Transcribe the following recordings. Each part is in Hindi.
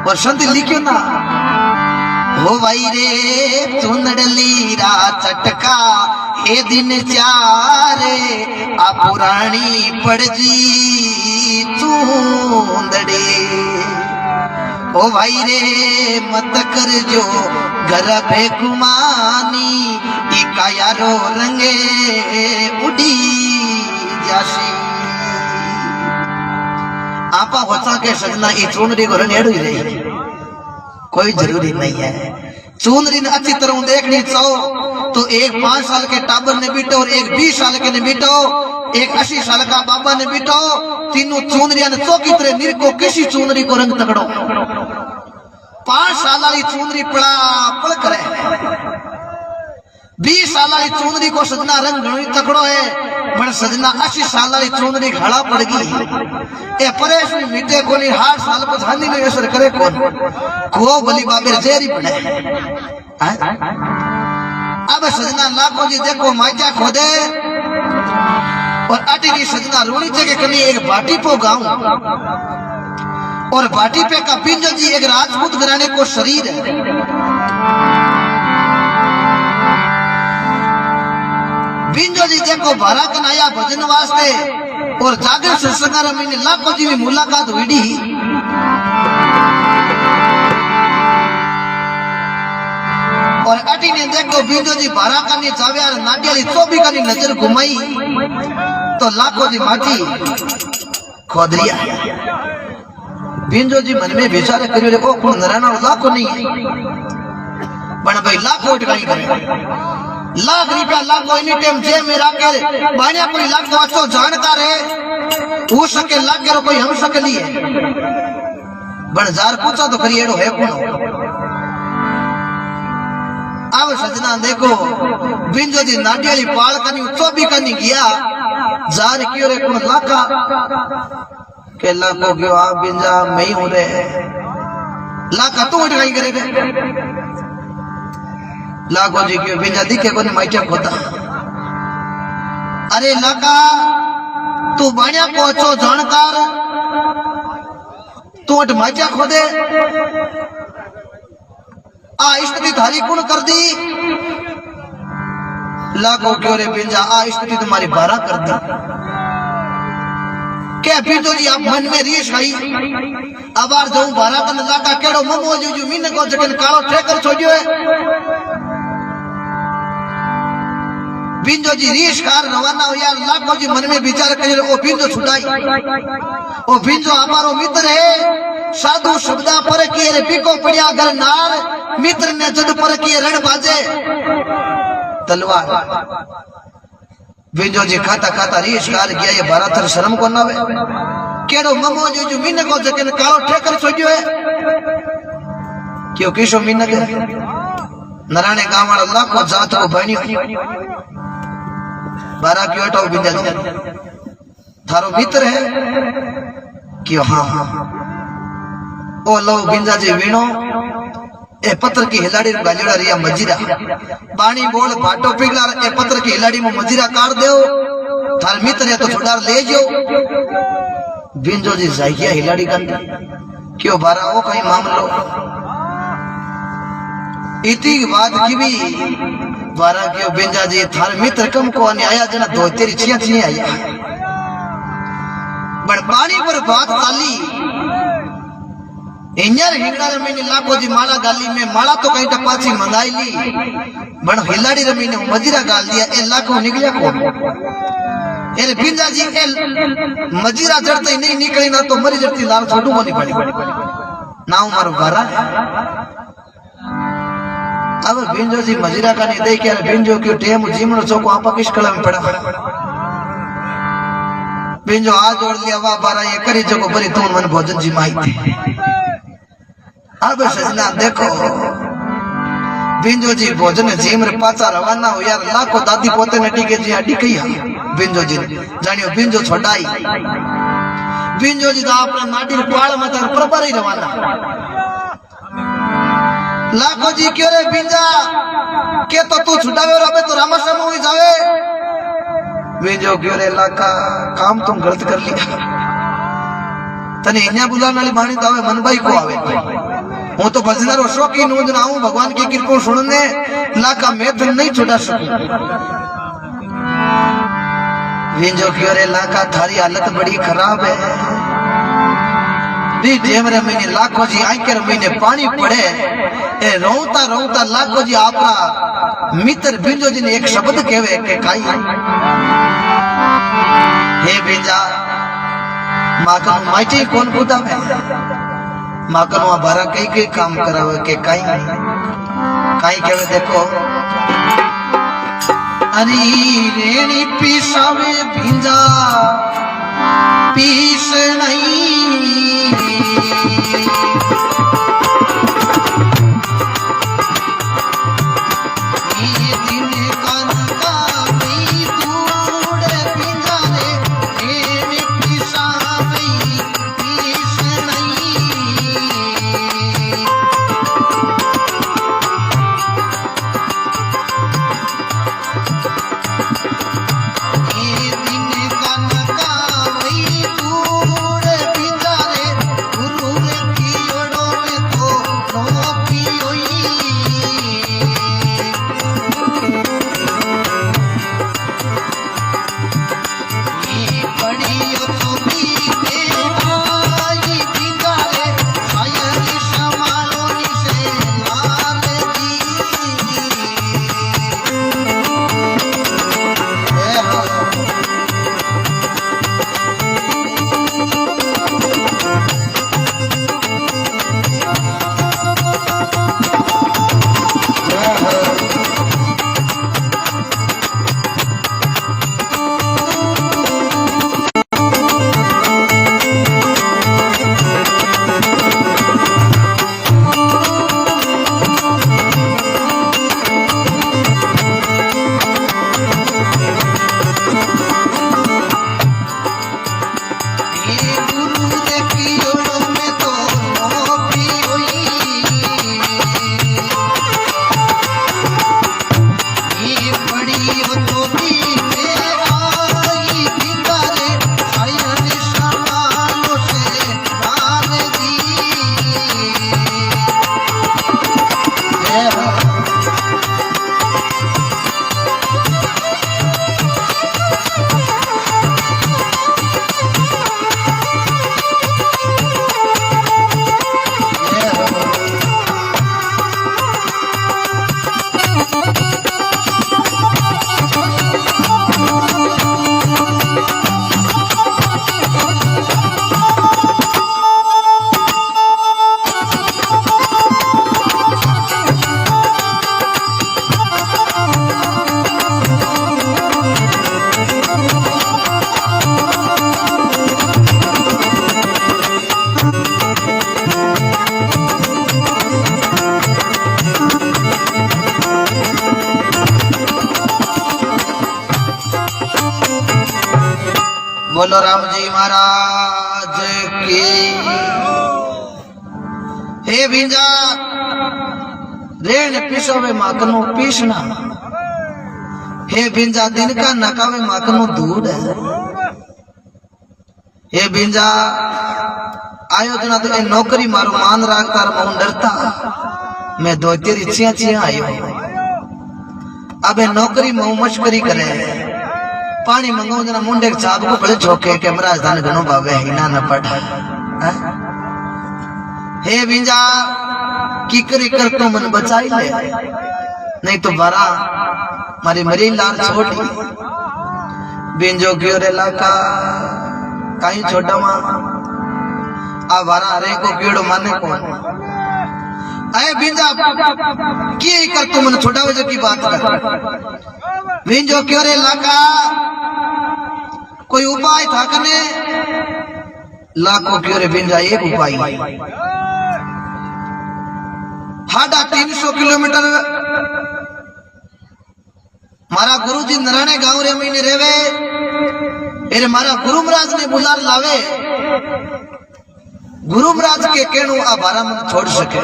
और संत लिखियो ना हो भाई रे चुंदड़ली रा चटका हे दिन चारे आ पुरानी पड़जी चूंदड़े ओ भाई रे मत कर जो घर बेकुमानी इका यारो रंगे उड़ी जासी आपा होता के सजना ये चुनरी को रंगेड़ू ही रही कोई जरूरी नहीं है। चुनरी ने अच्छी तरह देखनी चाहो तो एक 5 साल के टाबर ने बीटो और एक 20 साल के ने बीटो एक 80 साल का बाबा ने बीटो तीनों चुनरिया ने चौकी तरह निरको किसी चुनरी को रंग तगड़ो 5 साल वाली चुनरी पड़ा पड़ करे 20 साल वाली चुनरी को सजना रंग घणो तकड़ो है पर सजना 80 साल वाली चुनरी घड़ा पड़ गई ए परेश में मीठे कोनी 8 साल को झांदी में असर करे कौन को बली बाबेर जेरी पड़े अब सजना लाखों जी देखो माइजा खोदे और आटी की सजना रोनी के कनी एक बाटी पो गांव और बाटी पे का बिंजो जी एक राजपूत घराने को शरीर है बिंजो जी देखो बाराकन आया भजन वास्ते और जागर सत्संग में लाखों जी में मुलाकात हुई और अटी ने देखो बिंजो जी बाराकन जावे नाटियाली चौबी का नजर घुमाई तो लाखों जी माटी खोदरिया बिंजो जी मन में विचार करियो रे ओ कोण नराना लाखों नहीं पण भाई लाखों उठगाई करे लाख रुपया लाखों एनी टाइम जे में राखे बाणिया कोई लाख तो अच्छो जानकार है हो सके लाख के कोई हम सकली है बन जार पूछा तो करिए है कौन अब सजना देखो बिंजो जी नाटियाली पाल कनी चौबी कनी गया जार कियो रे कौन लाखा के लाखो क्यों आ बिंजा मैं हूं रे लाखा तू उठ गई करे रे लाखो जी क्यों बिंजा दिखे कोने माइचा खोदा अरे लाखा तू बाणिया पहुंचो जानकार तू अट माइचा खोदे आ स्थिति थारी कौन कर दी लाखो क्यों रे बिंजा आ स्थिति तुम्हारी बारा कर दी क्या बिंजो जी आप मन में रीस आई अबार जाऊं बारा कन लाका केड़ो ममो जो मीने को जगन कालो ठेकर छोड़ियो है बिंजो जी रीस कार रवाना हो यार लाखों जी मन में विचार करे ओ बिंजो छुटाई ओ बिंजो हमारो मित्र है साधु शब्दा पर के रे पिको पड़िया घर नार मित्र ने जद पर के रण बाजे तलवार बिंजो जी खाता खाता रीस कार गया ये बारातर शर्म को नावे केड़ो ममो जो मीने को जगन कालो ठेकर छोड़ियो है क्यों किशो मीने के नराने गांव वाला लाखों जात को बनियो बारा क्यों हटाओ बिंजा जी थारो मित्र है क्यों हाँ ओ लो बिंजा जी वीणो ए पत्र की हिलाड़ी गाजड़ा रिया मजीरा बाणी बोल भाटो पिघला ए पत्र की हिलाड़ी में मजीरा काट दो थार मित्र है तो छुड़ार ले जो बिंजो जी जाइया हिलाड़ी गंदी क्यों बारा ओ कहीं मामलो इतनी बात की भी बारा क्यों बिंजा जी थार मित्र कम को आया जना दो तेरी छिया छिया आया बड़ पानी पर बात चाली इंजर हिंगड़ा रमीने लाखों जी माला गाली में माला तो कहीं टपाची मंगाई ली बड़ हिलाड़ी रमीने मजीरा गाल दिया ए लाखों निकलिया कौन ए बिंजा जी ए मजीरा जड़ते ही नहीं निकली ना तो मरी जड़ती लाल छोड़ू होनी पड़ी ना मारो बारा अब बिंजो जी मजीरा का नहीं देखे बिंजो क्यों टेम जीमनो चौको आपा किस कला में पड़ा बिंजो आ जोड़ लिया वाह बारा ये करी जगो बरी तुम मन भोजन जी माई थे अब सजना देखो बिंजो जी भोजन जीम रे पाचा रवाना हो यार लाखों दादी पोते ने टीके जी अडी कई बिंजो जी जानियो बिंजो छोड़ाई बिंजो जी दा अपना नाटी पाल मत बराबर ही रवाना लाखों जी क्यों रे बिंजा के तो तू छुटावे रबे तो रामाश्रम हो जावे बिंजो क्यों रे लाका काम तुम गलत कर लिया तने इन्या बुलाने वाली बाणी तो आवे मन भाई को आवे हूं तो भजनारो शौकीन हूं ना हूं भगवान की कृपा सुनने लाका मैं तो नहीं छुड़ा सकूं विंजो क्यों रे लाका थारी हालत बड़ी खराब है दी जेमरे महीने लाखों जी आंखेर महीने पानी पड़े ए रोता रोता लाखों जी आपका मित्र बिंजो जी ने एक शब्द कहवे के काई हे बिंजा माकन माइटी कौन खुदा में माकन वहां बारा कई काम करावे के काई कहवे देखो अरे रेणी पीसावे भिंजा पीस नहीं बोलो राम जी महाराज की। हे भिंजा रेण पिसोवे माकनो पीसना, हे भिंजा दिन का नकावे माकनो दूध है। हे भिंजा आयोजना तो नौकरी मारो मान राखता मैं डरता, मैं दो तेरी चिया चिया आयो। अब नौकरी में मशकरी करे पानी मंगाऊ जना मुंडे चाप को बड़े झोंके के महाराज दान घणो भावे हिना न पढ़। हे भिंजा की करी कर तो मन बचाई ले, नहीं तो बारा मारी मरी लाल छोटी बिंजो क्यों रे लाका काई छोटा मां आ बारा रे को कीड़ो माने को आए भिंजा की कर तो मन छोटा वजह की बात कर। भिंजो क्यों रे लाका कोई उपाय था कने? लाखों क्यों रे भिंजा एक उपाय, हाडा 300 किलोमीटर मारा गुरुजी नराणे गांव रे महीने रेवे, एरे मारा गुरु महाराज ने बुला लावे। गुरु महाराज के कहनो आ बारा मन छोड़ सके,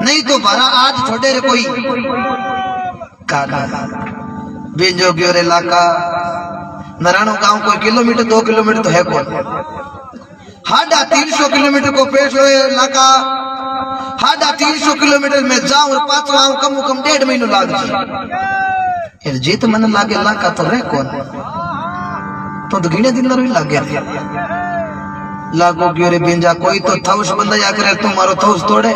नहीं तो बारा आज छोड़े रे कोई काका। बिंजो क्यों रे लाका नराणो गांव कोई किलोमीटर 2 किलोमीटर तो है कौन, हाडा 300 किलोमीटर को पेश हुए लाका। 350 किलोमीटर में जाऊं और पाछो आऊं कम कम 1.5 महीनो लाग जाए जीत मन लागे लाका तो रह कौन तो गिने दिन भी लागे लागो क्यों रे बिंजा कोई तो थौस बंदा या करे तुम्हारो थौस तोड़े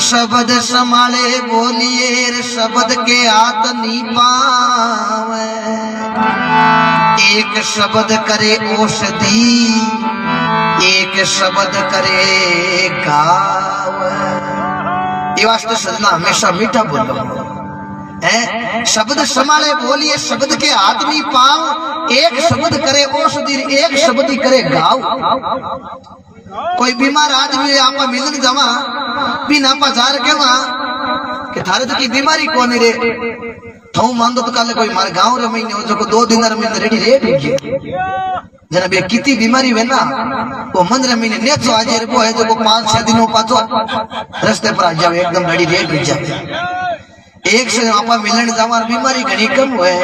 शब्द संभाले बोलिए शब्द के हाथ नहीं पावे एक शब्द करे औषधि एक शब्द करे गाव ये वास्ते सजना हमेशा मीठा बोलो है शब्द संभाले बोलिए शब्द के हाथ नहीं पाव एक शब्द करे औषधि एक शब्द ही करे गाव कोई बीमार आदमी आपा मिलन जावा बिन आपा जार के वहां कि थारे तो की बीमारी कौन रे थऊ मांदो तो काले कोई मारे गांव रे महीने जो को 2 दिन रे महीने रेडी रेट जना बे किती बीमारी वे ना वो मन रे महीने नेचो आजे रे को है जो को 5-6 दिनों पाछो रास्ते पर आ जावे एकदम रेडी रेट हो जावे एक से आपा मिलन जावा बीमारी घणी कम होए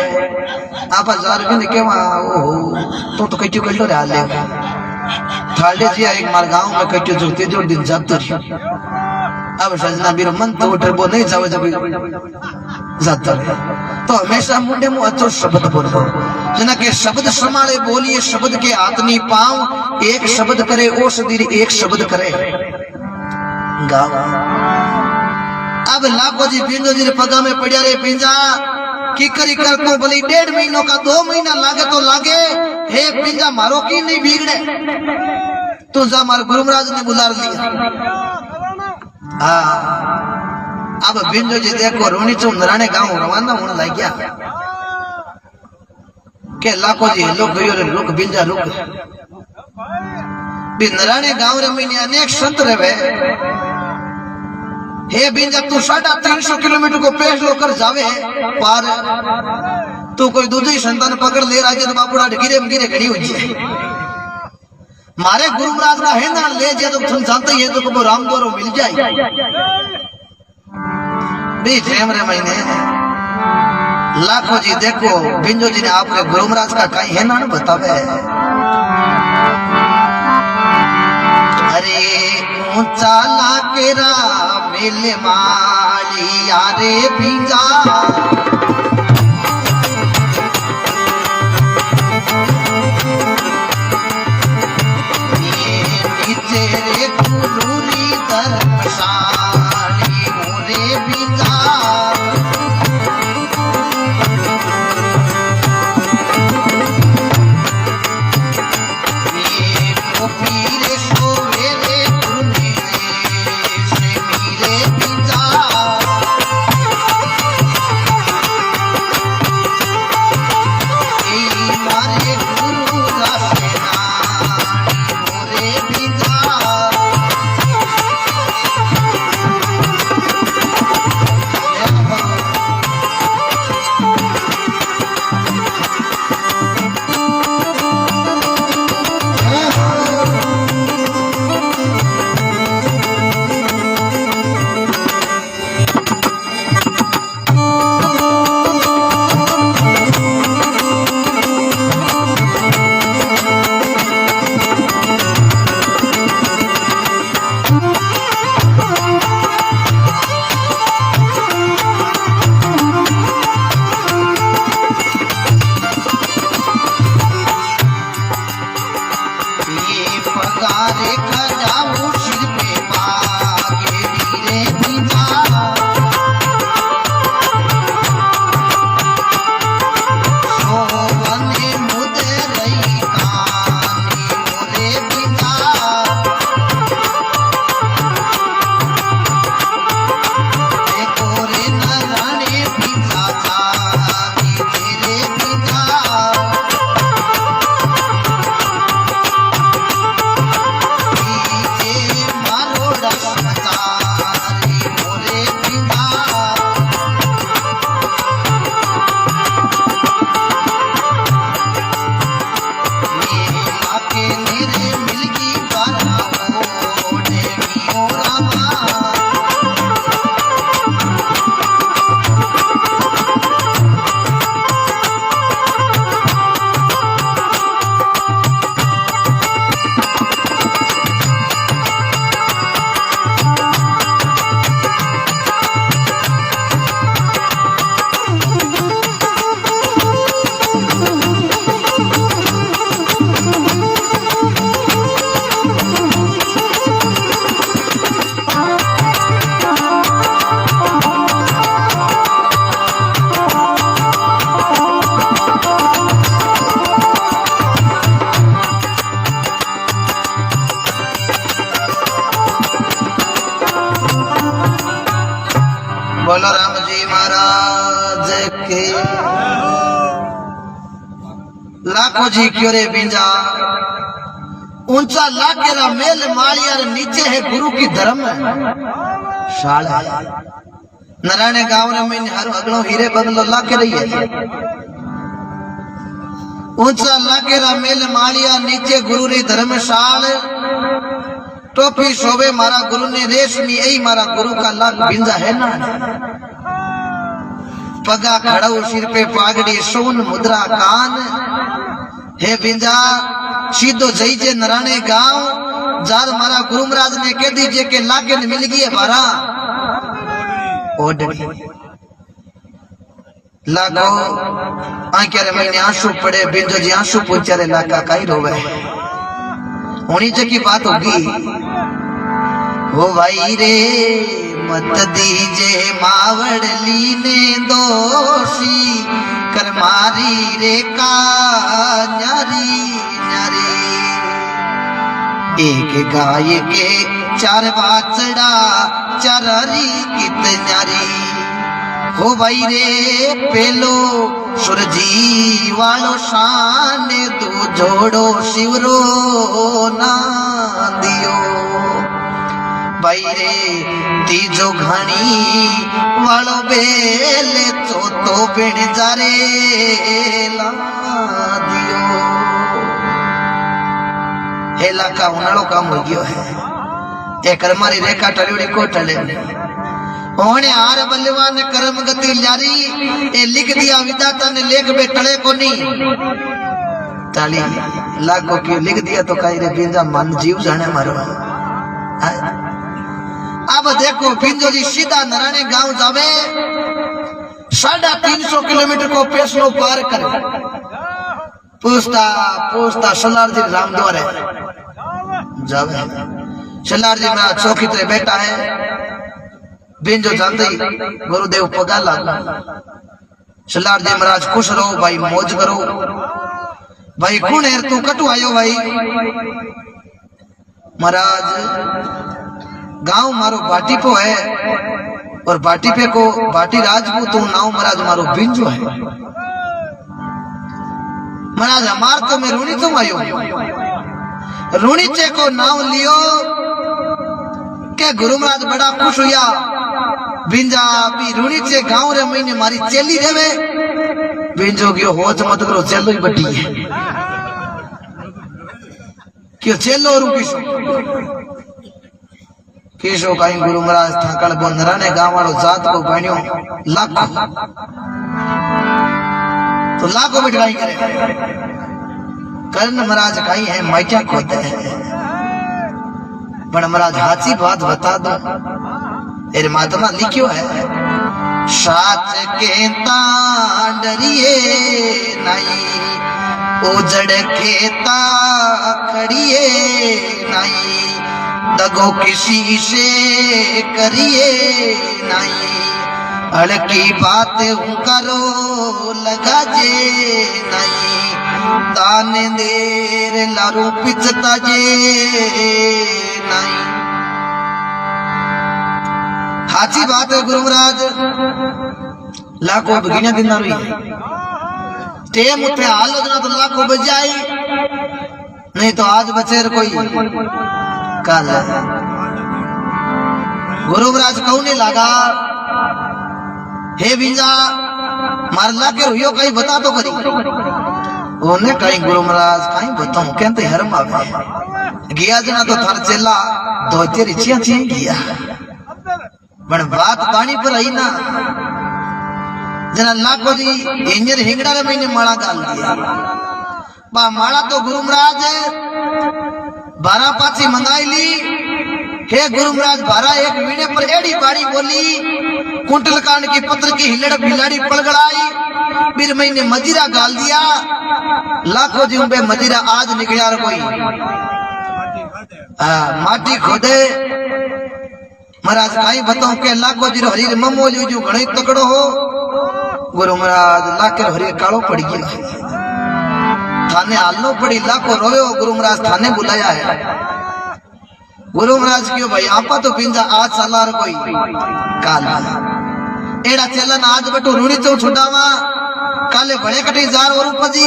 आपा जार के केवा ओ तो कइयो कइयो रे हाल ले थाले जी एक मार गांव में कइयो जो तेजो दिन जातो अब सजना बीरो मन तो उठर बो नहीं जावे जब जाता तो हमेशा मुंडे मु अच्छो शब्द बोलो जना के शब्द संभाले बोलिए शब्द के हाथ नहीं पांव एक शब्द करे औषधि एक शब्द करे गाव अब लाखों जी पिंजो जी पगा में पड़िया रे पिंजा की करी कर तो भले 1.5 महीनों का 2 महीना लागे तो लागे हे पिंजा मारो की नहीं बिगड़े तो जा मार गुरु महाराज ने बुला लिया अब बिंजो जी देखो रोनी चो नराने गांव रवाना होने लग गया के लाखों जी लोग गयो रे रुक बिंजा रुक भी नराने गांव रे में अनेक संत रहे हे बिंजा तू 350 किलोमीटर को पैदल कर जावे पार तू कोई दूसरी संतान पकड़ ले राजे तो बाबूड़ा गिरे गिरे घड़ी हो जाए मारे गुरु महाराज का है ना ले जाए तो तुम जानते ही है तो को राम द्वारो मिल जाए बीच रे महीने लाखों जी देखो बिंजो जी ने आपने गुरु महाराज का कहीं है ना बतावे अरे ऊंचा लाकेरा मिल माली यारे बिंजा तेरे गुरुरी धर्मशाली मोरे बिंजा पीरे सोवे रे गुरुनी से मेरे बिंजा मारे गुरु रासेना मोरे बिंजा बोलो राम जी महाराज के लाखों जी क्यों रे बिंजा ऊंचा लाकेरा मेल मालिया नीचे है गुरु की धर्म शाला नारायण गांव में हर अगलो हीरे बदलो लाके रही है ऊंचा लाकेरा मेल मालिया नीचे गुरु री धर्मशाल टोपी शोभे मारा गुरु ने रेशमी यही मारा गुरु का लाख बिंजा है ना पगा खड़ाऊ सिर पे पागड़ी सोन मुद्रा कान हे बिंजा सीधो जईजे नराणे गांव जार मारा गुरु महाराज ने कह दीजिए कि लागे मिल गई है बारा लागो आंखें मैंने आंसू पड़े बिंजो जी आंसू पूछा रे लाका काई रोवे होनी की बात होगी हो भाई रे मत दीजे मावड़ली ने दोषी कर मारी रे का न्यारी न्यारी एक गाय के चार बाचड़ा चररी कित न्यारी हो भाई रे पेलो सुरजी वालो शान तू जोड़ो शिवरो ना दियो भाई रे तीजो घणी वालो बेले तो बिन जारे ला दियो हेला का उनालो काम हो गयो है एक मारी रेखा टलियोड़ी को टले ओने आर बल्लेवान कर्म गति जारी ए लिख दिया विधाता ने लेख बे टले को नहीं ताली लाखों की लिख दिया तो कहीं रे बिंजा मन जीव जाने मारो अब देखो बिंजो जी सीधा नराने गांव जावे 350 किलोमीटर को पेशलो पार करे पूछता पूछता सलार जी रामद्वार है जावे सलार जी मेरा चौकी तेरे बेटा है बिंजो जानते ही गुरुदेव पगाला सलार जी महाराज खुश रहो भाई मौज करो भाई कौन है तू कटु आयो भाई महाराज गांव मारो बाटी पे है और बाटी पे को बाटी राजपूत नाव महाराज मारो बिंजो है महाराज हमार तो मैं रूणी तुम आयो रूणी चे को नाव लियो के गुरु महाराज बड़ा खुश हुआ बिंजा भी रूणी चे गांव रे महीने मारी चेली रेवे बिंजो की होच मत करो चेलो ही बटी है क्यों चेलो रुकिसो केशो काई गुरु महाराज थाकड़ बंदरा ने गांव वालों जात को बनियो लाखों तो लाखों बिठाई करे कर्ण महाराज काई है माइटा खोते हैं बड़ महाराज हाची बात बता दो तेरे महात्मा लिखियो है साच के तांडरिए नहीं उजड़ खेता खड़िए नहीं दगो किसी से करिए नहीं अड़की बात करो लगा जे नहीं दान देर लारू पिचता जे नहीं हाची बात है गुरु महाराज लाखों बगिना दिन रही टेम उठे आलोचना तो लाखों बजाई नहीं तो आज बचेर कोई काल गुरु महाराज कहने लगा हे बिंजा मार लाके हुयो कहीं बता तो करी ओने कहीं गुरु महाराज कहीं बताऊं कहते हरम आवे गया जना तो थार चेला दो तेरी चिया चिया गया बन बात पानी पर आई ना जना लाखों जी इंजर हिंगड़ा रे मैंने माला डाल दिया बा माला तो गुरु महाराज 12 पाची मंगाई ली हे गुरु महाराज 12 एक वीणे पर एड़ी बाड़ी बोली कुंटल कांड की पत्र की हिलड़ भिलाड़ी पड़गड़ाई फिर मैंने मजीरा गाल दिया लाखों जी उनपे मजीरा आज निकला कोई माटी खोदे महाराज काई बताऊं के लाखों जी हरी ममोली जो घणे तकड़ो हो गुरु महाराज लाके हरी कालो पड़ गया थाने आलनो पड़ी लाखों रोवे हो गुरु महाराज थाने बुलाया है गुरु महाराज क्यों भाई आपा तो पिंजा आज सालार कोई काल एड़ा चलन आज बटू रूणी चो छुडावा काले बड़े कटे जार और उपजी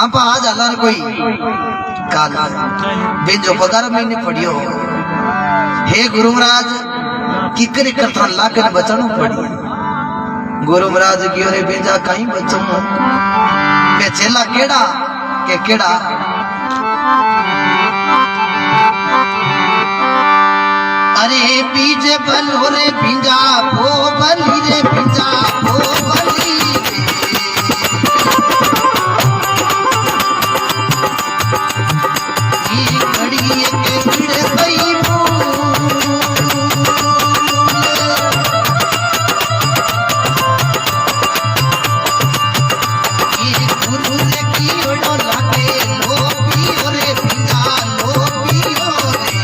आपा आज अल्लाह कोई काला बेंजो पगार महीने पड़ियो हे गुरु महाराज की करे करता लाकर बचनो पड़ी गुरु महाराज की ओरे बेंजा कहीं बचनो के चेला केड़ा के केड़ा अरे पीजे बल हो रे पिंजा भो बली रे पिंजा भो बली ये घड़ी के भिड़े गई ये गुरु रे की ओडो लागे लो पियो रे पिंजा लो पियो रे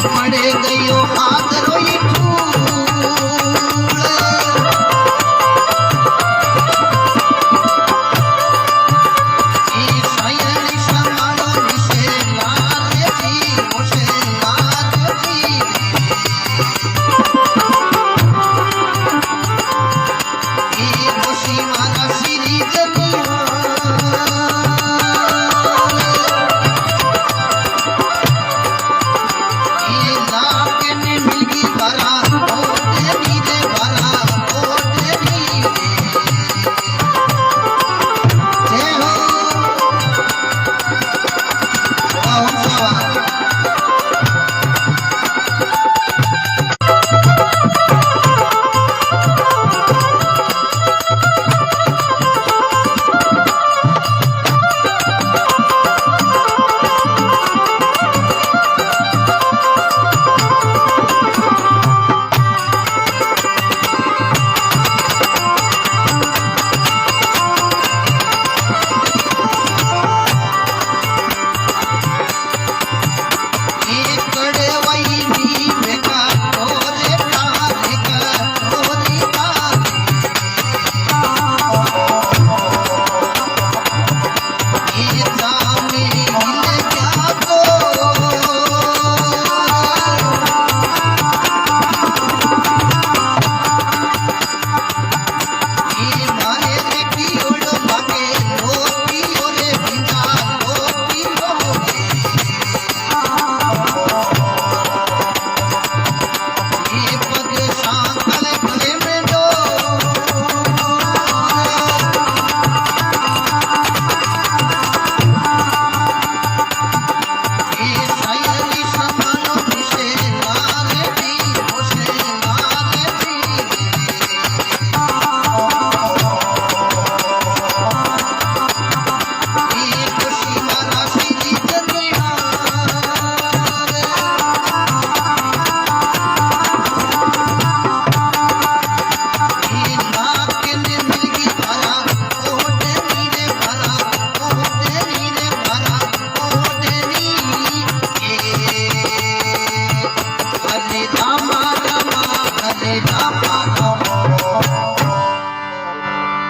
पड़े गयो हाथ रोई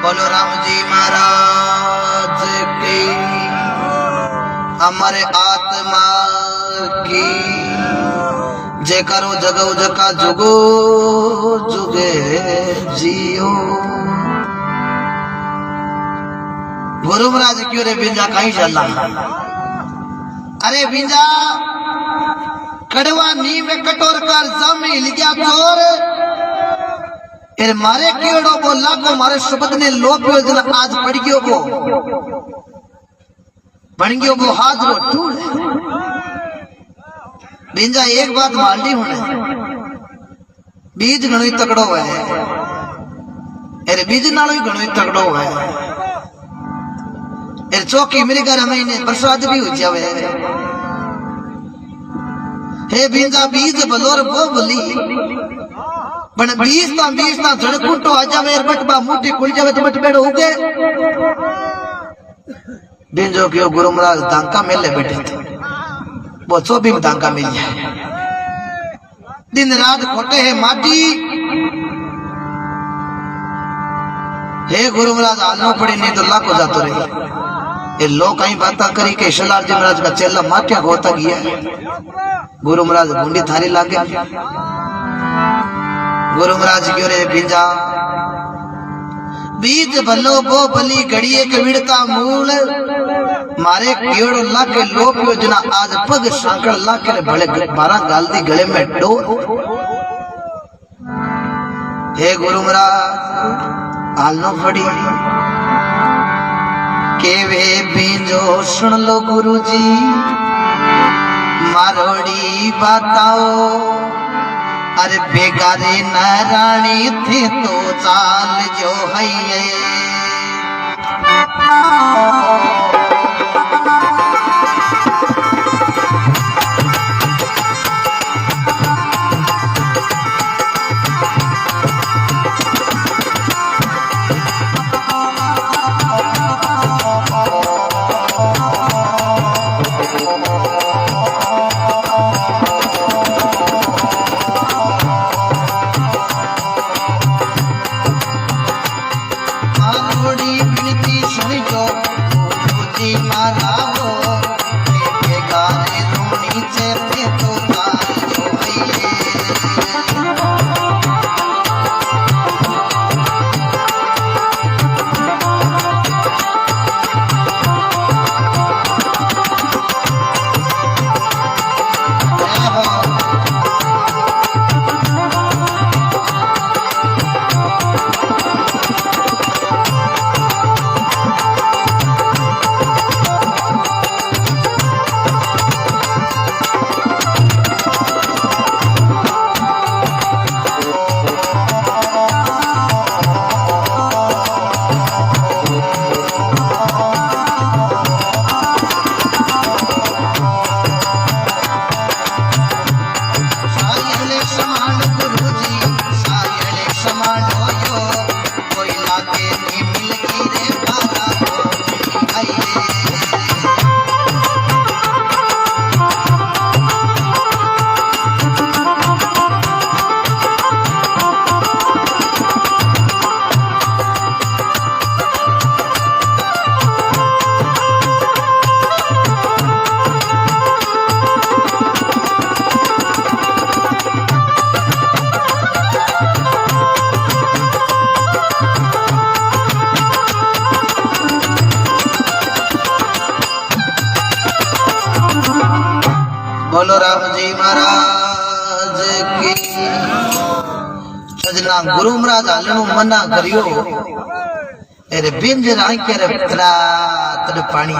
बोलो राम जी महाराज की हमारे आत्मा की जय करो जगो जका जुगो जुगे जियो। गुरु महाराज क्यों रे बिंजा कहीं चलना? अरे बिंजा कड़वा नी में कटोर कर जमी लिया चोर मारे केड़ो बोला को मारे शब्द ने लोप आज पड़ गयो को बन गयो को हाजरो टूट। बिंजा एक बात मान ली होने बीज घणो तकड़ो है अरे बीज नालो ही घणो तकड़ो है अरे चौकी मेरे घर महीने प्रसाद भी हो जावे हे बिंजा बीज बलोर वो बोली बन 20 ना धड़कुटो आ जावे बटबा मुट्ठी खुल जावे तो बट बेड़ो उगे बिंजो क्यों गुरु महाराज दांका मेले बैठे थे वो 24 में दांका मिल जाए दिन रात खोटे है माटी हे गुरु महाराज आलनो पड़ी नहीं तो लाखों जातो रही ये लोग कहीं बात करी के शलार जी महाराज का चेला माटिया होता गया गुरु महाराज गुंडी थारी लागे गुरु महाराज क्यों रे भिंजा बीज भलो बो भली घड़िए के विड़ता मूल मारे केड़ लाके लोक योजना आज पग सांकड़ लाके भले 12 गाल दी गले में डोर हे गुरु महाराज आलनो फड़ी के वे बीजो सुन लो गुरु जी मारोड़ी बताओ अरे बेगारे नारायणी थे तो चाल जो है बोलो राम जी महाराज की सजना गुरु महाराज हालनु मना करियो अरे बिंज राई के रे तड़ पानी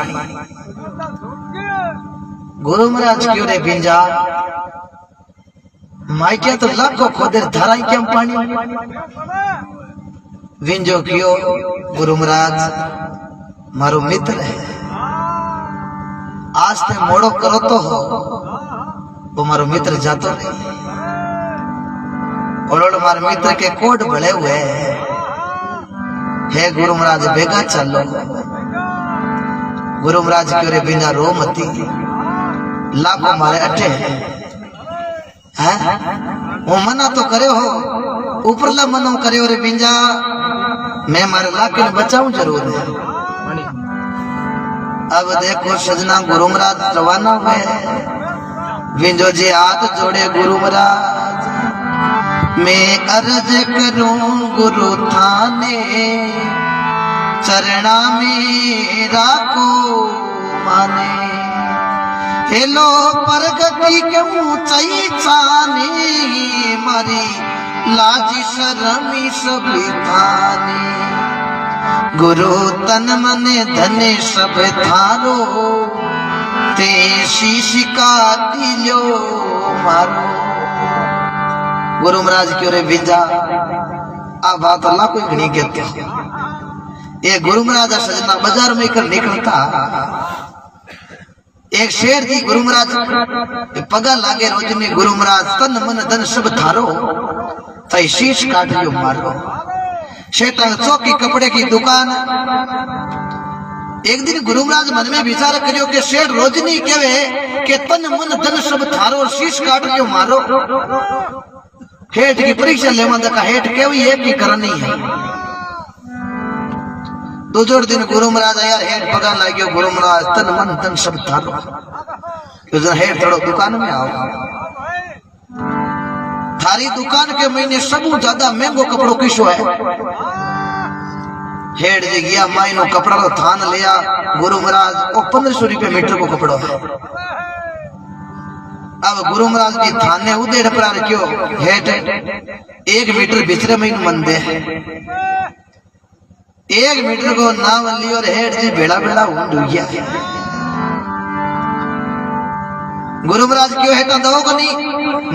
गुरु महाराज क्यों रे बिंजा माइके तो लाखों खोदर धराई के पानी विंजो क्यों गुरु महाराज मारो मित्र है आज ते मोड़ो करो तो हो वो मारो मित्र जातो नहीं और मारे मित्र के कोट भले हुए है गुरु महाराज बेगा चलो गुरु महाराज क्यों रे बिना रो मती लाखों मारे अटे हैं वो मना तो करे हो ऊपरला मनो करे रे बिंजा मैं मारे लाके बचाऊं जरूर है अब देखो सजना गुरु महाराज रवाना हुए विंजो जी हाथ जोड़े गुरु महाराज मैं अर्ज करूं गुरु थाने चरणा में राखो माने हेलो प्रगति के ऊंचाई चाने मारी लाजी शर्मी सभी थाने गुरु तन मन धने सब थारो ते शीशिका दिलो मारो गुरु महाराज क्यों रे बिंजा आ बात अल्लाह कोई घणी कहते ये गुरु महाराज सजना बाजार में कर निकलता एक शेर जी गुरु महाराज पगा लागे रोज में गुरु महाराज तन मन धन सब थारो तई शीश काट लियो मारो शैतान चौकी कपड़े की दुकान एक दिन गुरु महाराज मन में विचार करियो कि शेर रोजनी केवे के तन मन धन सब थारो और शीश काट लियो मारो हेठ की परीक्षा लेवा का हेठ केवी एक ही करनी है दूजोड़ दिन गुरु महाराज यार हेड पगार लाग्यो गुरु महाराज तन मन धन सब थारो हेड थोड़ो दुकान में आओ थारी दुकान के महीने सब ज्यादा महंगो कपड़ो किसो है हेड जी गया माइनो कपड़ा रो थान लिया गुरु महाराज ओ 1500 रुपये मीटर को कपड़ो है अब गुरु महाराज की थाने उदेड़ पर क्यों हेड 1 मीटर बिचरे महीन मन दे 1 मीटर को नाम लियो और हेड जी बेड़ा बेड़ा उड़ गया गुरु महाराज क्यों है दो कनी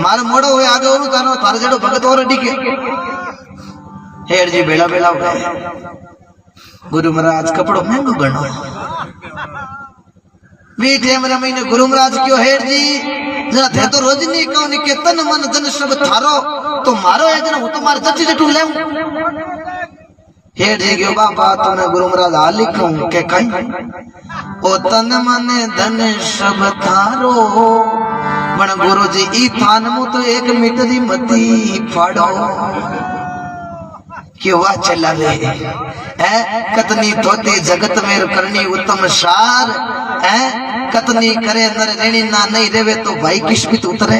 मार मोड़ो हुए आगे और तानो थारे जेड़ो भगत और डिके हेड जी बेड़ा बेड़ा हो गए गुरु महाराज कपड़ो महंगो गणो मीठे महीने गुरु महाराज क्यों हेड जी जना थे तो रोज नहीं कहो के तन मन धन सब थारो तो मारो है जना वो तो मार जच्ची जटू ले हेड जी गयो बाबा तुमने गुरु महाराज हाल लिखूं के कहीं ओ तन मन धन सब थारो पण गुरु जी ई थान मु तो 1 मीटर दी मती फाड़ो क्यों चला रे है कतनी धोती जगत में करनी उत्तम सार है कतनी करे नर रेणी ना नहीं रेवे तो भाई किस्मत उतरे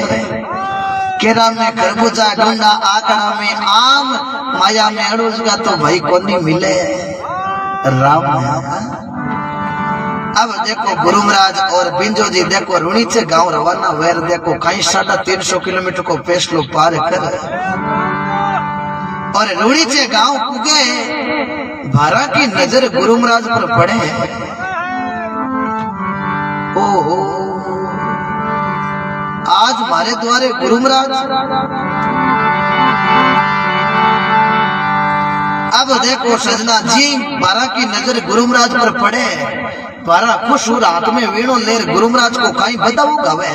केरा में खरबूजा ढूंढा आकड़ा में आम माया में अड़ूजगा तो भाई कोनी मिले राम अब देखो गुरु महाराज और बिंजो जी देखो रुणीचे गांव रवाना वेर देखो कहीं 350 किलोमीटर को फैसलो पार कर और रुणीचे गांव पुगे भारा की नजर गुरु महाराज पर पड़े ओहो आज हमारे द्वारे गुरु महाराज अब देखो सजना जी बारा की नजर गुरु महाराज पर पड़े बारा खुश हो रात में वीणो लेर गुरु महाराज को कहीं बताओ गवे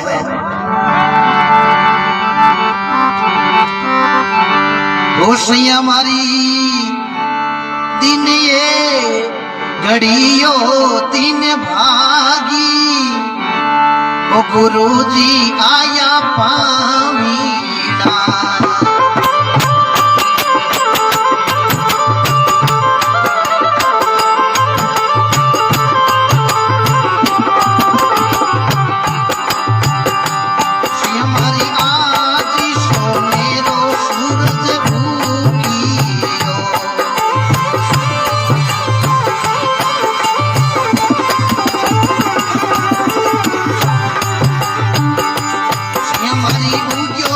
रोशिया मारी दिन ये घड़ियो तीन भागी ओ गुरु जी आया पावीना हमारी आज सोनेरो सूरज भूखियो हमारी उग्यो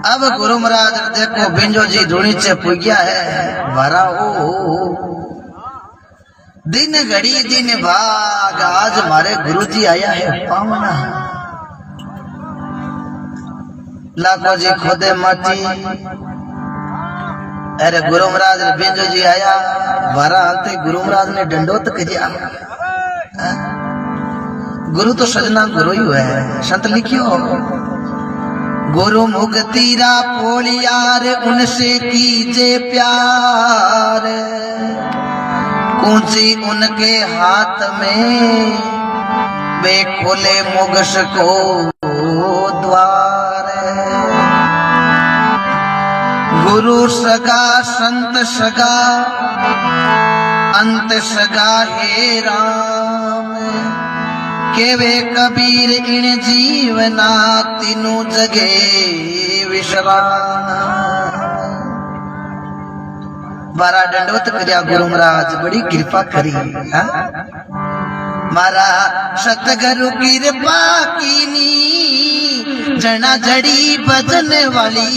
अब गुरु महाराज देखो बिंजो जी धूनी से पुग्या है भरा ओ दिन घड़ी दिन भाग आज हमारे गुरु जी आया है पावना लाखो जी खोदे माटी अरे गुरु महाराज बिंजो जी आया भरा आते गुरु महाराज ने डंडोत किया गुरु तो सजना गुरु ही है संत लिखियो गुरु मुक्तिरा पोलियार उनसे कीजे प्यार कुंजी उनके हाथ में वे खोले मोगस को द्वार गुरु सगा संत सगा अंत सगा हे राम केवे कबीर इन जीवना तीनों जगे विश्राम बारा दंडोत कर्या गुरु महाराज बड़ी कृपा करी मारा सतगुरु कृपा कीनी जना जड़ी भजन वाली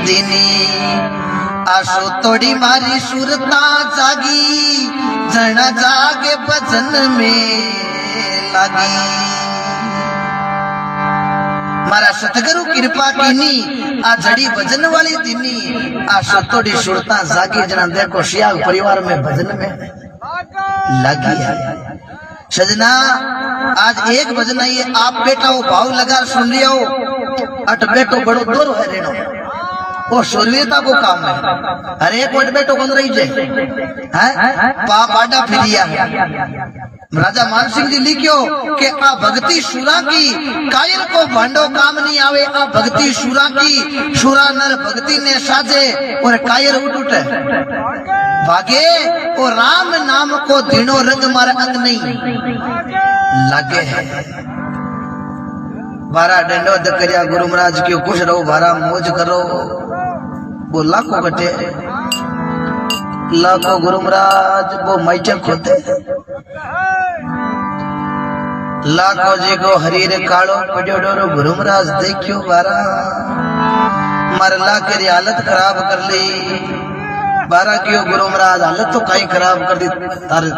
दिनी आशो तोड़ी मारी सुरता जागी जना जागे भजन में लागी मारा सतगुरु कृपा कीनी आ जड़ी भजन वाली दिनी आ सतोड़ी सुरता जागी जना देखो शियाल परिवार में भजन में लगी है सजना आज एक भजन ये आप बेटा वो भाव लगा सुन लिया हो अट बेटो बड़ो दूर है रेणो वो शूरवीरता को काम है हर एक वोट बेटो कौन रही जे पाप आडा फिरिया राजा मान सिंह जी लिखियो कि आ भक्ति शुरा की कायल को भांडो काम नहीं आवे आ भक्ति शुरा की शुरा नर भक्ति ने साजे और कायल उठ उठे भागे और राम नाम को दिनों रंग मार अंग नहीं लगे है बारा डंडो दकरिया गुरु महाराज क्यों खुश रहो बारा मौज करो वो लाखों कटे लाखों गुरु महाराज वो मैचक होते लाखों जी को हरीर कालो पड़ो डोरो गुरु महाराज देखियो बारा मार लाखे री हालत खराब कर ली बारा क्यों गुरु महाराज हालत तो कहीं खराब कर दी तारे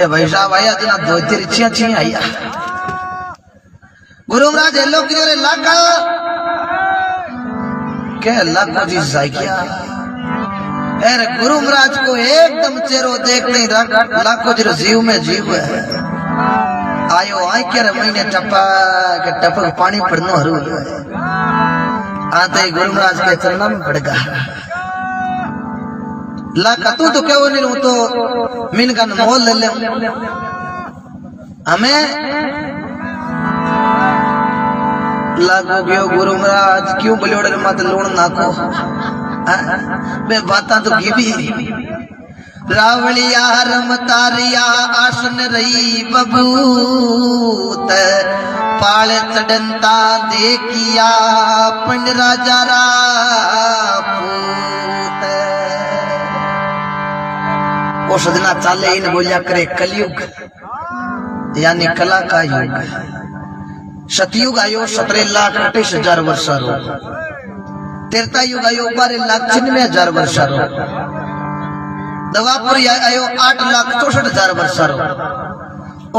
ए भाई साहब आया जना दो तेरी छिया छिया आया गुरु महाराज हेलो क्यों रे लाखा क्या लाखों जी जायकिया अरे गुरु महाराज को एकदम चेहरो देखते ही लाखों जी जीव में जीव है आयो आई के महीने टपक पानी पड़नो हरू आते ही गुरु महाराज के चरणों में पड़ेगा लाखा तू तो क्या नहीं हूं तो मीन का मोल ले हमें लागो गयो गुरु महाराज क्यों बलियोड़े मत लूण नाको बे बाता तो गिबी रावलिया रमतारिया आसन रही बबूत पाले चढ़नता देखिया पंड राजा रापूत वो सजना चाले इन बोलिया करे कलयुग यानी कला का युग सतयुग आयो 17,28,000 वर्षारो तेरता युग आयो 12,96,000 वर्षारो दवापुर आयो 8,64,000 वर्षारो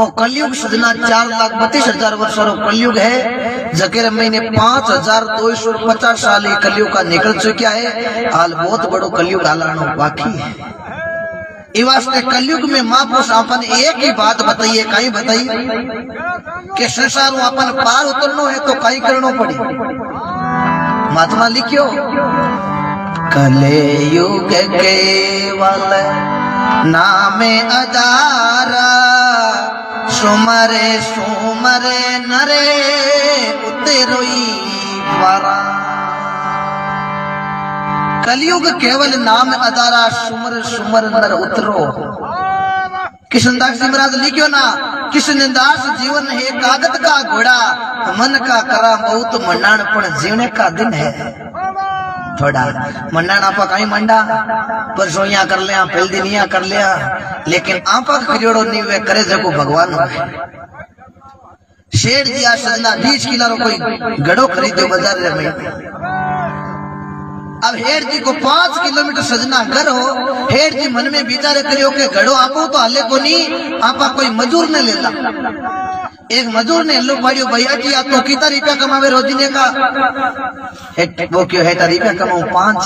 और कलयुग सजना 4,32,000 वर्षारो कलयुग है जकेर महीने 5,250 साल कलयुग का निकल चुका है हाल बहुत बड़ो कलयुग आलानो बाकी है इस वास्ते कलयुग में महापुरुष अपन एक ही बात बताइए कहीं बताइए कि संसार अपन पार उतरनो है तो कहीं करनो पड़ी महात्मा लिखियो कलयुग केवल नामे अदारा सुमरे सुमरे नरे उतरोई वारा कलयुग केवल नाम अदारा सुमर सुमर नर उतरो कृष्णदास जी महाराज लिखियो ना कृष्णदास जीवन है कागज का घोड़ा मन का करा बहुत मंडाण पण जीवने का दिन है थोड़ा मंडाण आपा कहीं मंडा परसों यहाँ कर लिया पहले दिन यहाँ कर लिया लेकिन आपा खरीदो नहीं वे करे जगो भगवान शेर दिया सजना 20 किलो कोई गड़ो खरीदो बाजार में अब हेड जी को 5 किलोमीटर सजना घर हो हेड जी मन में विचार करियो के घड़ो आपो तो हले को नहीं आपा कोई मजूर ने लेला एक मजूर ने लो पाड़ियो भैया जी आप तो कितना रुपया कमावे रोजीने का वो क्यों हेटा रुपया कमाऊं 5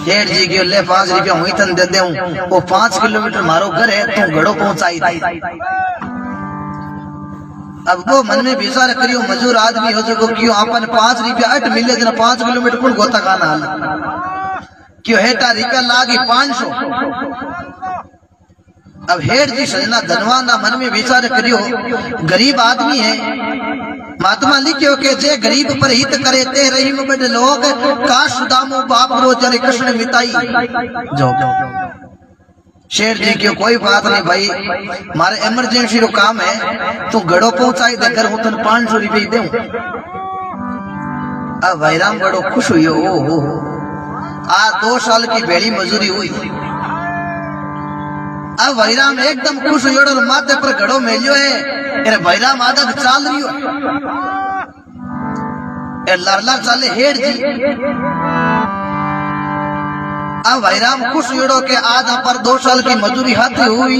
हेड जी क्यों ले 5 रुपया हुई तन दे दूं वो 5 किलोमीटर मारो घर है तू घड़ो पहुंचाई दे अब वो मन में विचार करियो मजूर आदमी हो सको क्यों अपन 5 रुपया 8 मिले जना 5 किलोमीटर कौन गोता खाना हाल क्यों हेटा रुपया लागी 500 अब हेड जी सजना धनवाना मन में विचार करियो गरीब आदमी है महात्मा लिखियो के जे गरीब पर हित करे ते रहीम बड़ लोग का सुदामो बाप रो जरे कृष्ण मिताई जो शेर जी क्यों कोई बात नहीं भाई मारे इमरजेंसी रो काम है तू घड़ो पहुंचाई दे घर हूं तन 500 रुपये दूं अब भाईराम बड़ो खुश हुई हो आ 2 साल की बेड़ी मजूरी हुई अब भाईराम एकदम खुश हुई और माथे पर घड़ो मेलियो है अरे भाईराम आधा चाल रही हो लार चाले हेड जी अब भाईराम खुश हुई के आज पर 2 साल की मजूरी हाथ हुई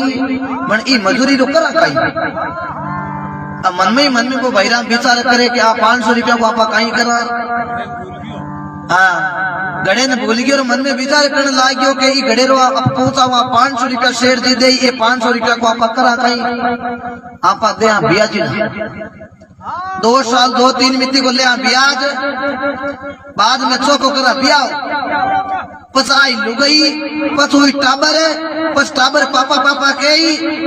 पण ई मजूरी रो करा कहीं अब मन में वो भाईराम विचार करे कि आप 500 रुपया को आप कहीं करा हाँ गड़े ने भूल गयो मन में विचार करने लाग्यो कि ई गड़े रो पहुंचा हुआ 500 रुपया शेर जी दे ये 500 रुपया को आप करा कहीं आप दे बिया जी 2 साल 2-3 मिट्टी को ले ब्याज बाद में चौको करा बिया पसाई लुगई पसुई टाबर पस टाबर पापा पापा के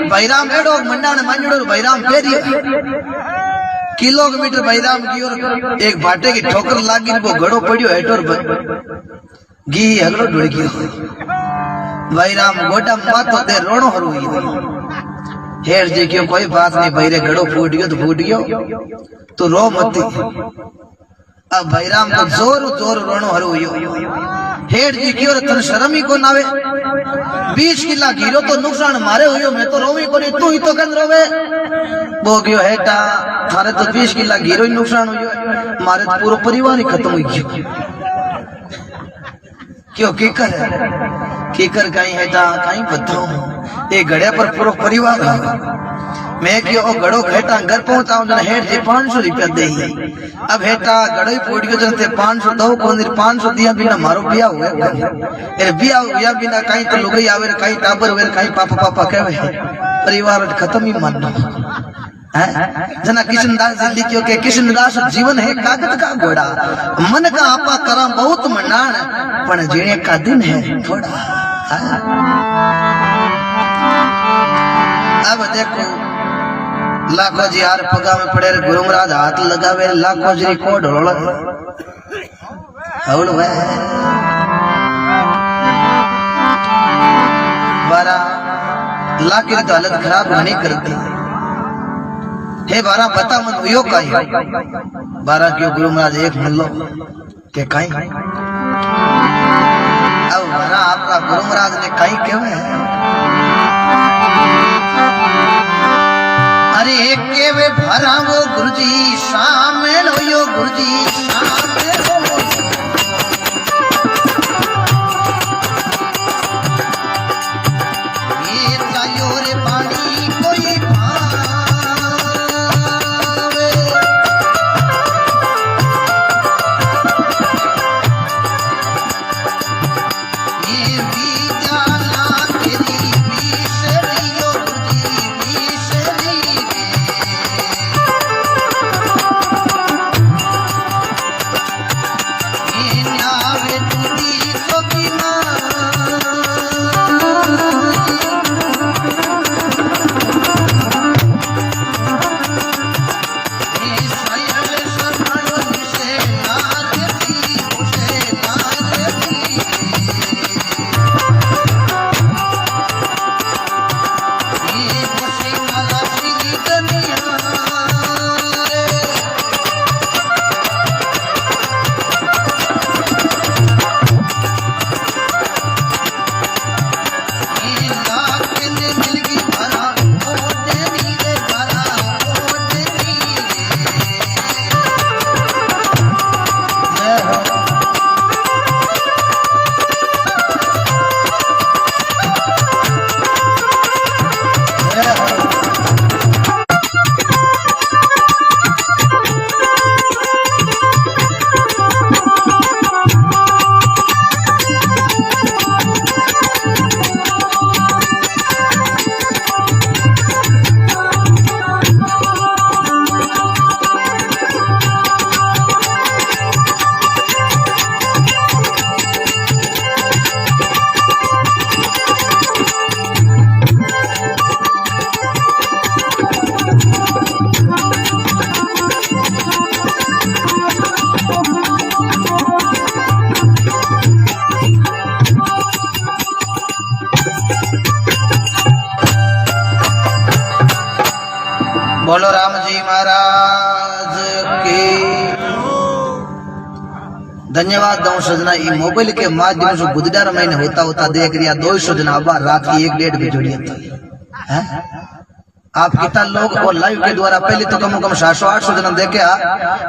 भाईराम एडो मंडाण मांजड़ो भाईराम फेरी किलोमीटर भाईराम की और एक भाटे की ठोकर लागी वो घड़ो पड़ियो हेटोर घी हगड़ो डुड़ गयो भाईराम गोटा माथो दे रोणो हरू हेर जी क्यों कोई बात नहीं भाई रे घड़ो फूट गयो तो फूट गयो तो रो मत अब भैराम तो जोर जोर रोनो हरो हेड जी क्यों तन शर्म ही को नावे 20 किला घीरो तो नुकसान मारे हुयो मैं तो रोवी को नहीं तू ही तो गंद रोवे वो क्यों हेटा थारे तो 20 किला घीरो ही नुकसान हुयो मारे तो पूरा परिवार ही खत्म हुई क्यों कीकर कहीं हेटा कहीं बताऊं ये घड़े पर पूरा परिवार मैं क्यों ओ गड़ो हेटा घर पहुंचाऊं जन हेट जी 500 रुपया दे अब हेटा गड़ो ही फूट गयो जन 500 दो कोन 500 दिया बिना मारो बिया हुए ए बिया हुआ बिना कहीं तो लुगाई आवे कहीं टाबर वे कहीं पापा कहवे परिवार खत्म ही मानना जना कृष्णदास जी लिखियो के कृष्णदास जीवन है कागज का घोड़ा मन का आपा करा बहुत मनाण पण जीने का दिन है थोड़ा अब देखो लाखों जी यार पगा में पड़े गुरु महाराज हाथ लगावे लाखों जी को ढोल हौल वे बारा लाख की तो हालत खराब नहीं करती हे बारा बता मन यो काई बारा क्यों गुरु महाराज एक मिल लो के काई अब बारा आपका गुरु महाराज ने काई केवे अरे के वे भरा वो गुरुजी शामिल हो यो गुरुजी शामिल हो ये जायो रे पानी कोई पावे ये भी जाना तेरी विशरियो गुरुजी विशरी बोलो राम जी महाराज की धन्यवाद दो सजना ये मोबाइल के माध्यम से गुजरात महीने होता देख रिया 200 जना अब रात की 1-1:30 बजे जोड़ी है आप कितना लोग और लाइव के द्वारा पहले तो कम 700-800 जना देखे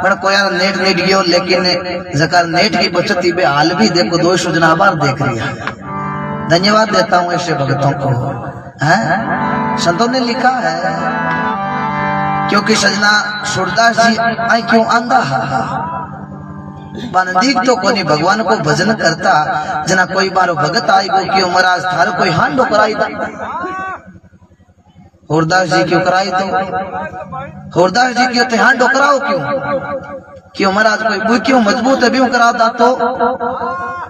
पर कोई नेट गयो लेकिन जकार नेट की बचत ही हाल भी देखो 200 जना अब देख रिया धन्यवाद देता हूँ ऐसे भक्तों को संतों ने लिखा है क्योंकि सजना सूरदास जी आई क्यों आंदा बानदीक तो कोनी भगवान को भजन करता जना कोई बारो भगत आई को क्यों महाराज थारो कोई हांडो कराई था सूरदास जी क्यों कराई तो सूरदास जी क्यों ते हांडो कराओ क्यों महाराज कोई क्यों मजबूत है भी कराता तो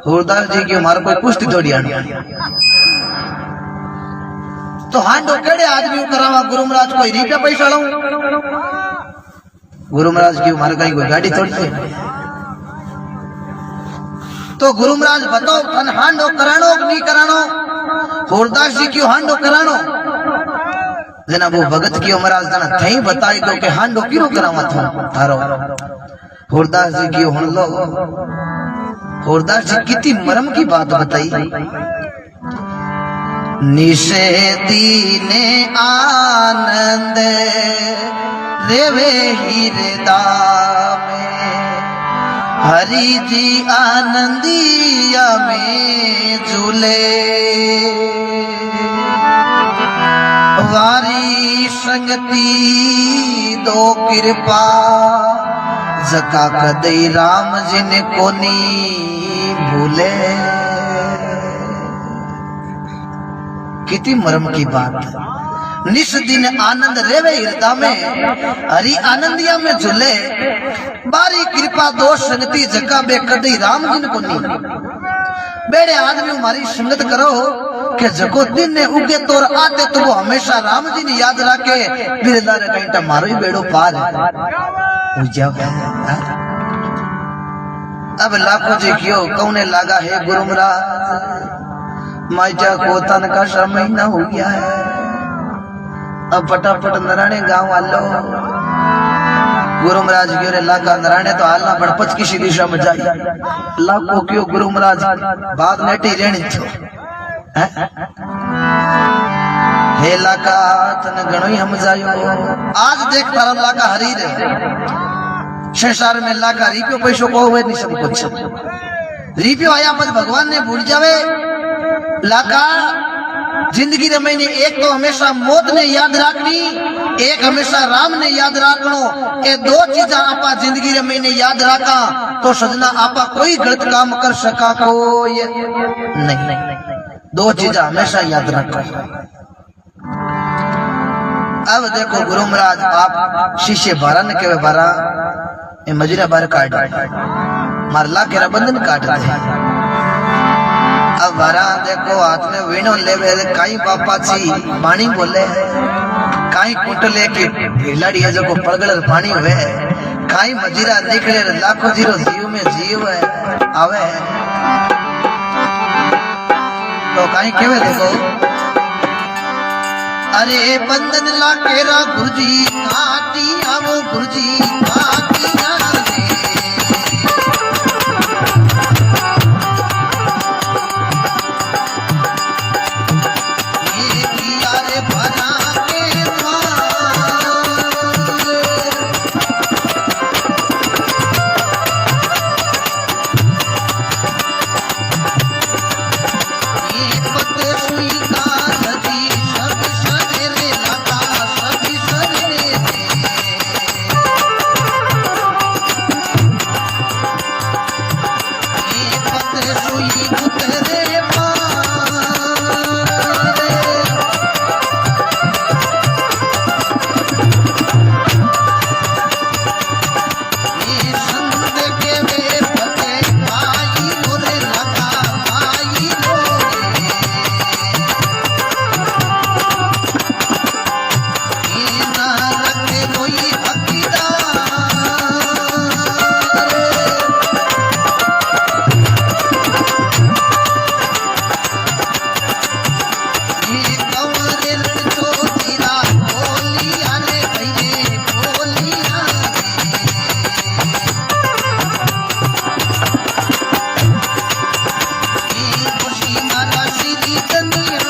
सूरदास जी क्यों मारो कोई कुश्ती थोड़ी आनी तो हांडो केड़े आदमी करावा गुरु महाराज कोई रुपया पैसा लाऊं गुरु महाराज की मारे कहीं कोई गाड़ी थोड़ी है तो गुरु महाराज बताओ तन हांडो करानो कि नहीं करानो सूरदास जी क्यों हांडो करानो जना वो भगत क्यों महाराज जना थई बताई दो कि हांडो क्यों करावा था थारो होरदास जी की हुन लो। होरदास जी कितनी मरम की बात बताई। निषेधी आनंद रेवे हृदय में, हरि जी आनंदिया में झूले। वारी संगति दो कृपा, जका कदई राम जी ने कोनी भूले। कितनी मरम की बात। निस दिन आनंद रेवे हृदय में, हरि आनंदिया में झूले। बारी कृपा दो संगति, जका बे कदई राम जी ने कोनी। बेड़े आदमी हमारी संगत करो कि जको दिन ने उगे तोर आते तो वो हमेशा राम जी ने याद रखे। बिरदार कहीं मारो ही बेड़ो पार है। अब लाखों जी क्यों कौने लगा है गुरु महाराज, माइजा को तन का महीना हो गया है। अब फटाफट नराने गांव आलो। गुरु महाराज क्यों रे लाका नराने तो हालना पड़ पच किसी दिशा में जाए। लाखों क्यों गुरु महाराज बात नेटी रहनी छो। हे लाका तन गणो ही हम जायो। आज देख तारा लाका हरी रे संसार में लाका रिपियो पैसो को हुए नहीं सब कुछ। रिपियो आया पर भगवान ने भूल जावे। लाका जिंदगी रे मैंने एक तो हमेशा मौत ने याद रखनी, एक हमेशा राम ने याद रखनो। ये दो चीजा आपा जिंदगी रे मैंने याद रखा तो सजना आपा कोई गलत काम कर सका कोई नहीं। दो चीजा हमेशा याद रखो। अब देखो गुरु महाराज आप शिष्य बारा ने केवे बारा ये मजरा बार काट मारला के बंधन काट दे। अब बारा देखो हाथ में वीणो लेवे काई बापा छी पानी बोले, काई कुट लेके भिलाड़ी है जो पड़गड़ पानी हुए, काई मजीरा निकले लाखों जीरो जीव में जीव है आवे। तो काई केवे देखो, अरे बंधन ला केरा गुरुजी काटी आवो गुरुजी काटी आवे। ये किया रे बना के ये पत सुई का नदी सब सवेरे लगा सब सवेरे। ये पत सुई उतरे पारे। ये संत के वे पते पाई मोरे लगा पाई मोरे। ये ना रखे कोई हकीदार। ये कवरे लड़को जीरा बोलिया रे भैये बोलिया रे। ये खुशी मारा श्री कन्या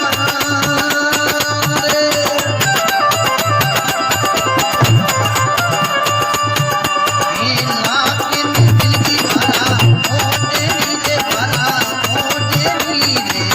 रे। ये लाके ने दिल की भरा मोटे नीले भरा मोटे नीले।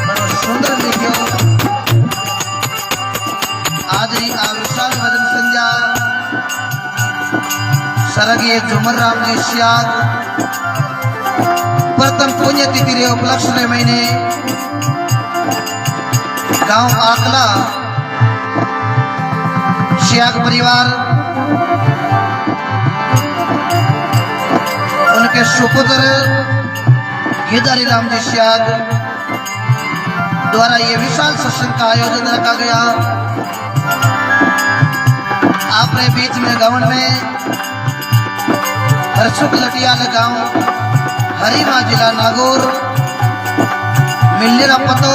बड़ो सुंदर लिखियो। आज ही आविष्कार भजन संध्या स्वर्गीय झुमर राम जी श्याग प्रथम पुण्यतिथि रे उपलक्ष्य ने मैंने गांव आकला श्याग परिवार, उनके सुपुत्र केदारी राम जी श्याग द्वारा ये विशाल सत्संग का आयोजन रखा गया। आपने बीच में गाँव में हरसुख लटियाल गांव, हरिमा जिला नागौर, मिलनेरा पतो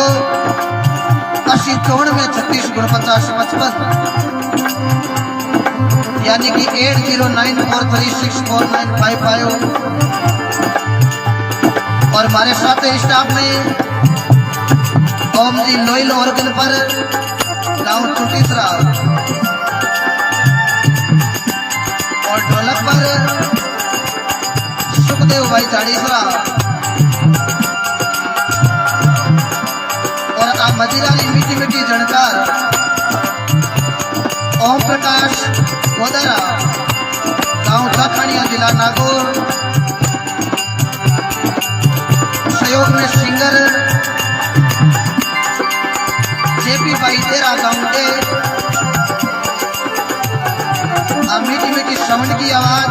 80 में 36 49 55, यानी कि 8094364955। और हमारे साथ स्टाफ में ओम जी लोइल ऑर्गन पर, गांव चुटीसरा, और ढोलक पर सुखदेव भाई झाड़ीसरा, और आप मदिराली मीठी मीठी झणकार ओम प्रकाश गोदरा, गांव चाखड़िया जिला नागौर। सहयोग में सिंगर जेपी भाई तेरा गांव के। मीठी मीठी साउंड की आवाज,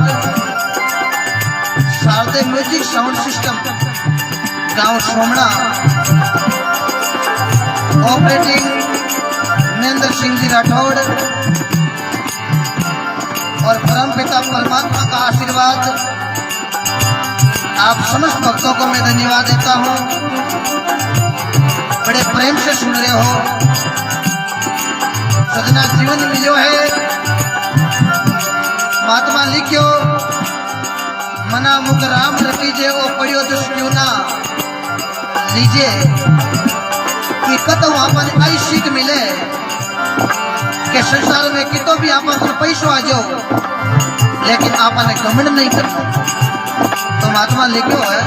शारदे म्यूजिक साउंड सिस्टम, गांव सोमना। ऑपरेटिंग महेंद्र सिंह जी राठौड़। और परम पिता परमात्मा का आशीर्वाद आप समस्त भक्तों को मैं धन्यवाद देता हूं। बड़े प्रेम से सुन रहे हो। सजना जीवन मिलो है, महात्मा लिखियो, मना मुख राम रखीजे, ओ पढ़ियो दुष क्यों ना लीजिए। कि कतो आपन आई सीख मिले कि संसार में कितो भी आप पैसो आ जाओ, लेकिन आपने घमंड नहीं करना। तो महात्मा लिखियो है,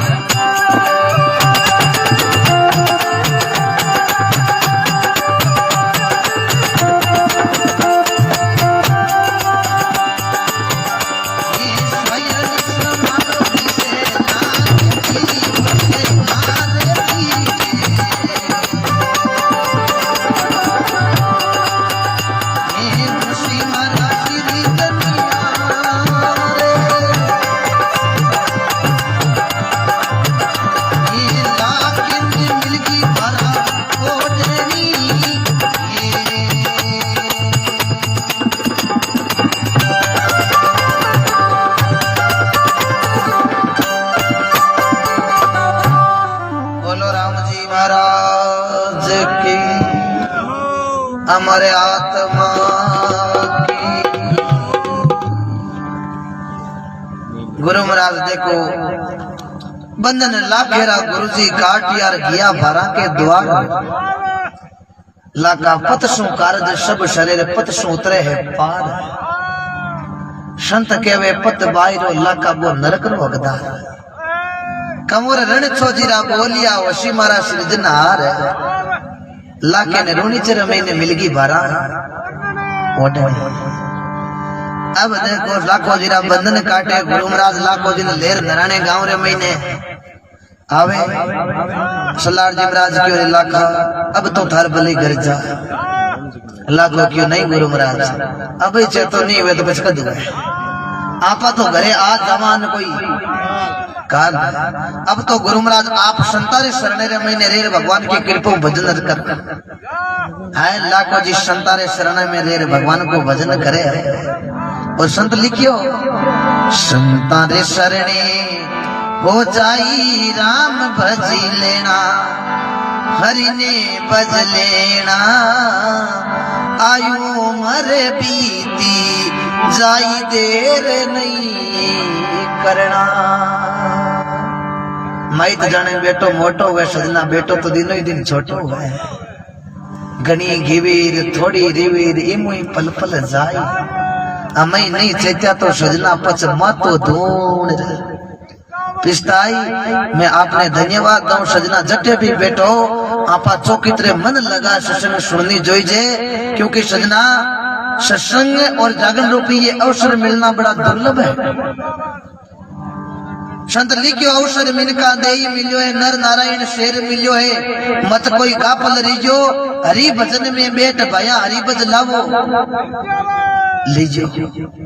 हमारे आत्मा की। गुरु महाराज देखो, बंधन लाखेरा गुरु जी काट यार गया भरा के द्वार। लाका पतसु कारज सब शरीर पतसु उतरे है पार। संत केवे पत बायरो लाका वो नरक रो हकदार। कमोर रण छोजीरा बोलिया वशी मारा सृजनहार। लाके ने रोनी चर महीने मिलगी बारा। अब देखो लाखों जीरा बंधन काटे गुरु महाराज, लाखों जी लेर नराने गांव रे महीने आवे। सलार जी महाराज क्यों लाखा, अब तो थार भले घर जा। लाखों क्यों नहीं गुरु महाराज, अब चेतो नहीं हुए तो बच कर दूंगा। आपा तो घरे आज जमान कोई काल। अब तो गुरु महाराज आप संतारे शरण रे महीने रेर भगवान की कृपा भजन कर है। लाखों जी संतारे शरण में रेर भगवान को भजन करे। और संत लिखियो, संतारे शरणे हो जाई राम भजी लेना, हरि ने भज लेना। आयु मरे बीती जाई देर नहीं करना। माइत जाने बेटो मोटो हुए, सजना बेटो तो दिनों ही दिन छोटो हुए। घनी घीवीर थोड़ी रिवीर इमुई पल पल जाई। अमई नहीं चेत्या तो सजना पच मातो ढूंढ पिस्ताई। मैं आपने धन्यवाद दूं सजना जटे भी बैठो, आपा चौकितरे मन लगा सत्संग सुननी जोईजे। क्योंकि सजना सत्संग और जागरण रूपी ये अवसर मिलना बड़ा दुर्लभ है। संत लिखियो, अवसर मिनका देई मिलियो है, नर नारायण शेर मिलियो है। मत कोई गापल रीजो, हरि भजन में बैठ भया हरि भज लावो। लीजिए।